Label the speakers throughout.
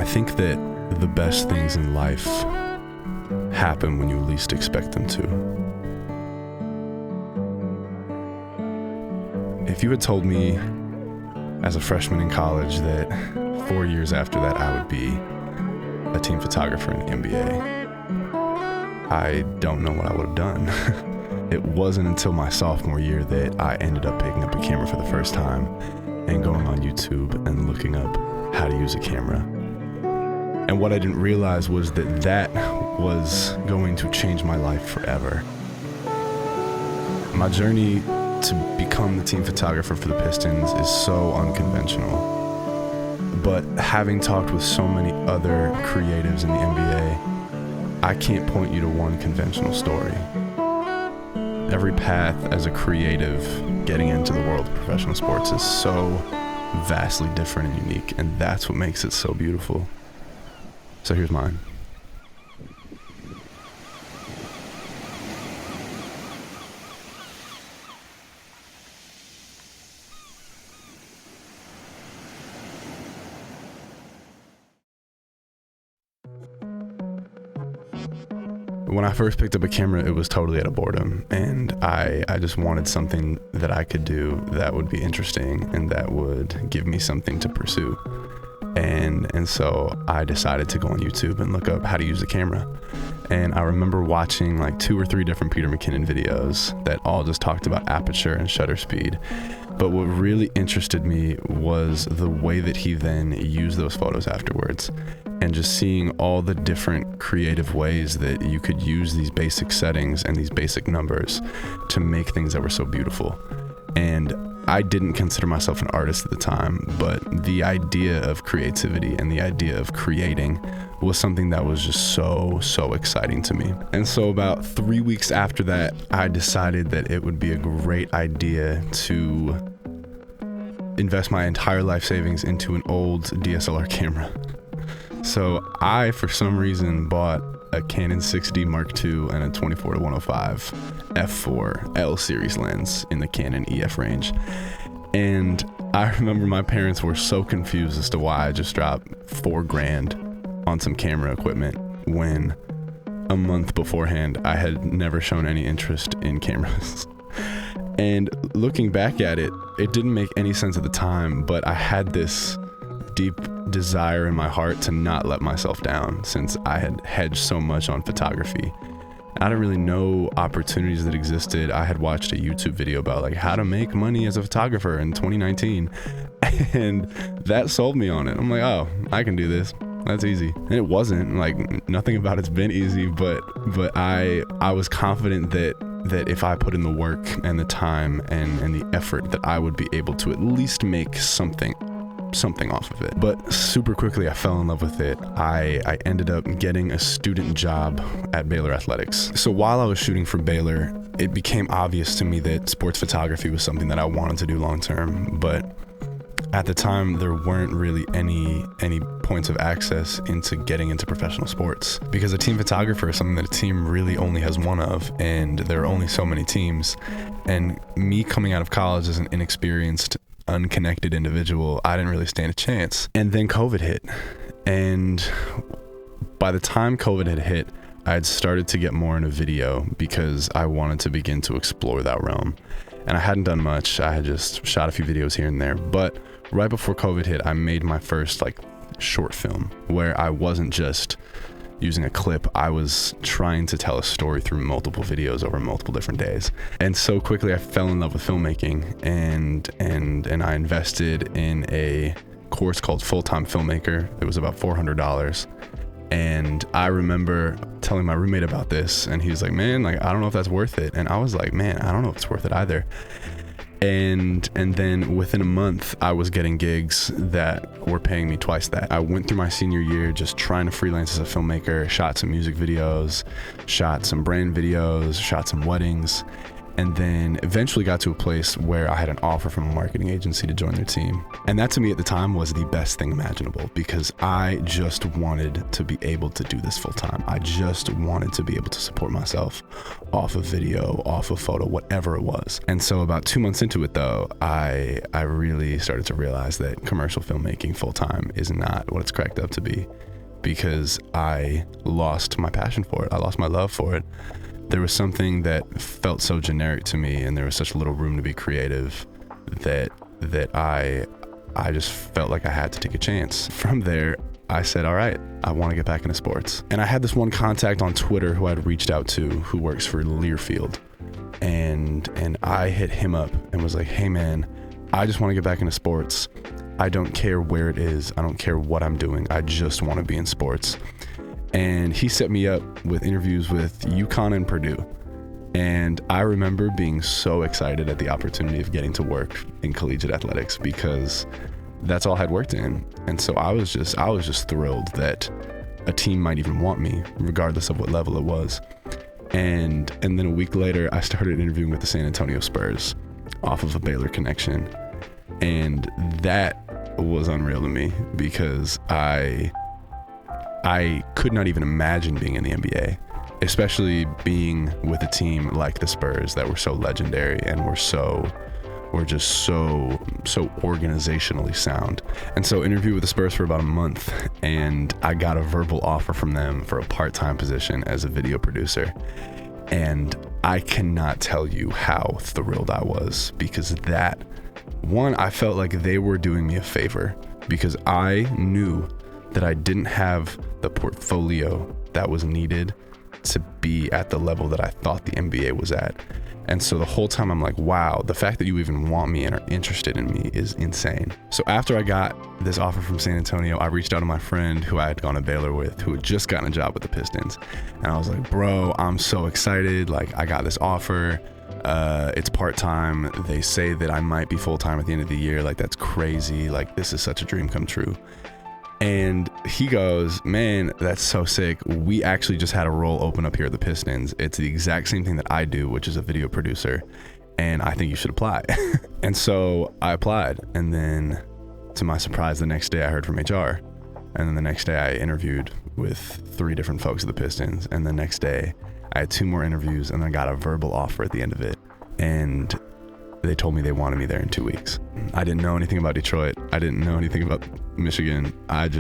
Speaker 1: think that the best things in life happen when you least expect them to. If you had told me as a freshman in college that 4 years after that I would be a team photographer in the NBA, I don't know what I would have done. It wasn't until my sophomore year that I ended up picking up a camera for the first time and going on YouTube and looking up how to use a camera. And what I didn't realize was that that was going to change my life forever. My journey to become the team photographer for the Pistons is so unconventional. But having talked with so many other creatives in the NBA, I can't point you to one conventional story. Every path as a creative getting into the world of professional sports is so vastly different and unique, and that's what makes it so beautiful. So here's mine. When I first picked up a camera, it was totally out of boredom, and I just wanted something that I could do that would be interesting and that would give me something to pursue. And so I decided to go on YouTube and look up how to use a camera. And I remember watching like 2 or 3 different Peter McKinnon videos that all just talked about aperture and shutter speed. But what really interested me was the way that he then used those photos afterwards, and just seeing all the different creative ways that you could use these basic settings and these basic numbers to make things that were so beautiful. And I didn't consider myself an artist at the time, but the idea of creativity and the idea of creating was something that was just so exciting to me. And so about 3 weeks after that, I decided that it would be a great idea to invest my entire life savings into an old DSLR camera. So I, for some reason, bought a Canon 6D Mark II and a 24-105 f4 L series lens in the Canon EF range. And I remember my parents were so confused as to why I just dropped $4,000 on some camera equipment when a month beforehand I had never shown any interest in cameras. And looking back at it, it didn't make any sense at the time, but I had this deep desire in my heart to not let myself down, since I had hedged so much on photography. I didn't really know opportunities that existed. I had watched a YouTube video about like how to make money as a photographer in 2019, and that sold me on it. I'm like, oh, I can do this. That's easy. And it wasn't, like, nothing about it's been easy, but I was confident that if I put in the work and the time and the effort, that I would be able to at least make something off of it. But super quickly I fell in love with it. I ended up getting a student job at Baylor Athletics. So while I was shooting for Baylor, it became obvious to me that sports photography was something that I wanted to do long term, but at the time there weren't really any points of access into getting into professional sports, because a team photographer is something that a team really only has one of, and there are only so many teams. And me coming out of college as an inexperienced, unconnected individual, I didn't really stand a chance. And then COVID hit, and by the time COVID had hit, I had started to get more into video because I wanted to begin to explore that realm. And I hadn't done much. I had just shot a few videos here and there. But right before COVID hit, I made my first short film where I wasn't just using a clip. I was trying to tell a story through multiple videos over multiple different days. And so quickly I fell in love with filmmaking, and I invested in a course called Full-Time Filmmaker. It was about $400. And I remember telling my roommate about this, and he was like, man, I don't know if that's worth it. And I was like, man, I don't know if it's worth it either. And then within a month, I was getting gigs that were paying me twice that. I went through my senior year just trying to freelance as a filmmaker, shot some music videos, shot some brand videos, shot some weddings. and then eventually got to a place where I had an offer from a marketing agency to join their team. And that to me at the time was the best thing imaginable, because I just wanted to be able to do this full time. I just wanted to be able to support myself off of video, off of photo, whatever it was. And so about 2 months into it though, I really started to realize that commercial filmmaking full time is not what it's cracked up to be, because I lost my passion for it. I lost my love for it. There was something that felt so generic to me, and there was such little room to be creative that I just felt like I had to take a chance. From there, I said, all right, I want to get back into sports. And I had this one contact on Twitter who I'd reached out to, who works for Learfield. And I hit him up and was like, hey man, I just want to get back into sports. I don't care where it is. I don't care what I'm doing. I just want to be in sports. And he set me up with interviews with UConn and Purdue. And I remember being so excited at the opportunity of getting to work in collegiate athletics, because that's all I'd worked in. And so I was just thrilled that a team might even want me, regardless of what level it was. And then a week later, I started interviewing with the San Antonio Spurs off of a Baylor connection. And that was unreal to me, because I could not even imagine being in the NBA, especially being with a team like the Spurs that were so legendary and were just so organizationally sound. And so interviewed with the Spurs for about a month, and I got a verbal offer from them for a part-time position as a video producer. And I cannot tell you how thrilled I was, because I felt like they were doing me a favor, because I knew that I didn't have the portfolio that was needed to be at the level that I thought the NBA was at. And so the whole time I'm like, wow, the fact that you even want me and are interested in me is insane. So after I got this offer from San Antonio, I reached out to my friend who I had gone to Baylor with, who had just gotten a job with the Pistons. And I was like, bro, I'm so excited. Like, I got this offer. It's part-time. They say that I might be full-time at the end of the year. Like, that's crazy. Like, this is such a dream come true. And he goes, man, that's so sick. We actually just had a role open up here at the Pistons. It's the exact same thing that I do, which is a video producer. And I think you should apply. And so I applied. And then to my surprise, the next day I heard from HR. And then the next day I interviewed with 3 different folks at the Pistons. And the next day I had 2 more interviews, and I got a verbal offer at the end of it. And they told me they wanted me there in 2 weeks. I didn't know anything about Detroit. I didn't know anything about Michigan. I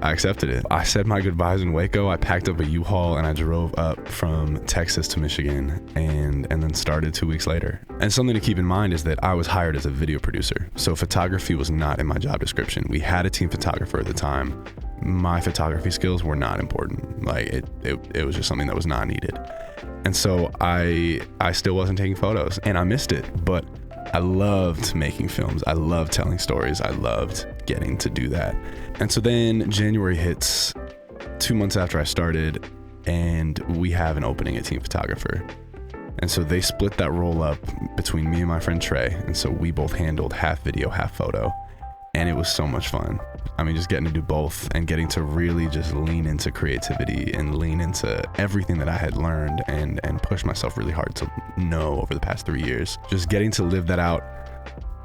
Speaker 1: accepted it. I said my goodbyes in Waco. I packed up a U-Haul and I drove up from Texas to Michigan, and then started 2 weeks later. And something to keep in mind is that I was hired as a video producer. So photography was not in my job description. We had a team photographer at the time. My photography skills were not important. Like it was just something that was not needed. And so I still wasn't taking photos, and I missed it, but I loved making films. I loved telling stories. I loved getting to do that. And so then January hits 2 months after I started, and we have an opening at team photographer. And so they split that role up between me and my friend Trey. And so we both handled half video, half photo. And it was so much fun. I mean, just getting to do both and getting to really just lean into creativity and lean into everything that I had learned and push myself really hard to know over the past 3 years. Just getting to live that out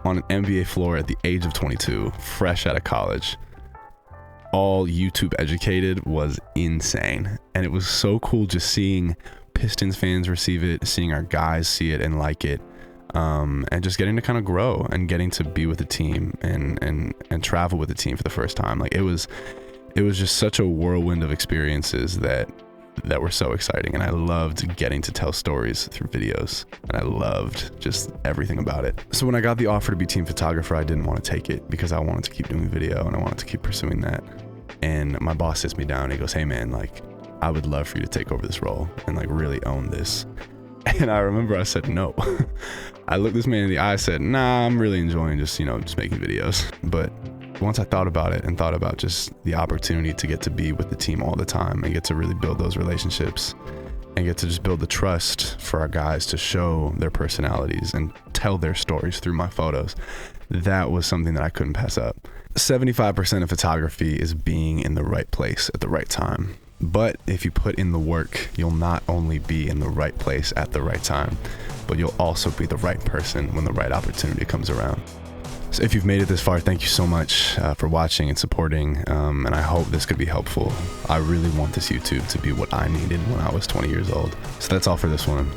Speaker 1: on an NBA floor at the age of 22, fresh out of college, all YouTube educated, was insane. And it was so cool just seeing Pistons fans receive it, seeing our guys see it and like it. And just getting to kind of grow and getting to be with the team and travel with the team for the first time. Like it was just such a whirlwind of experiences that were so exciting. And I loved getting to tell stories through videos, and I loved just everything about it. So when I got the offer to be team photographer, I didn't want to take it because I wanted to keep doing video and I wanted to keep pursuing that. And my boss sits me down and he goes, hey man, like I would love for you to take over this role and like really own this. And I remember I said no. I looked this man in the eye, said, nah, I'm really enjoying just making videos. But once I thought about it and thought about just the opportunity to get to be with the team all the time and get to really build those relationships and get to just build the trust for our guys to show their personalities and tell their stories through my photos, that was something that I couldn't pass up. 75% of photography is being in the right place at the right time. But if you put in the work, you'll not only be in the right place at the right time, but you'll also be the right person when the right opportunity comes around. So if you've made it this far, thank you so much for watching and supporting, and I hope this could be helpful. I really want this YouTube to be what I needed when I was 20 years old. So that's all for this one.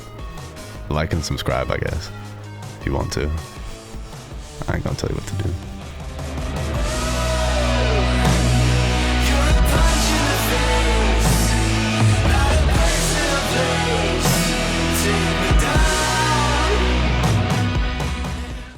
Speaker 1: Like and subscribe, I guess, if you want to. I ain't gonna tell you what to do.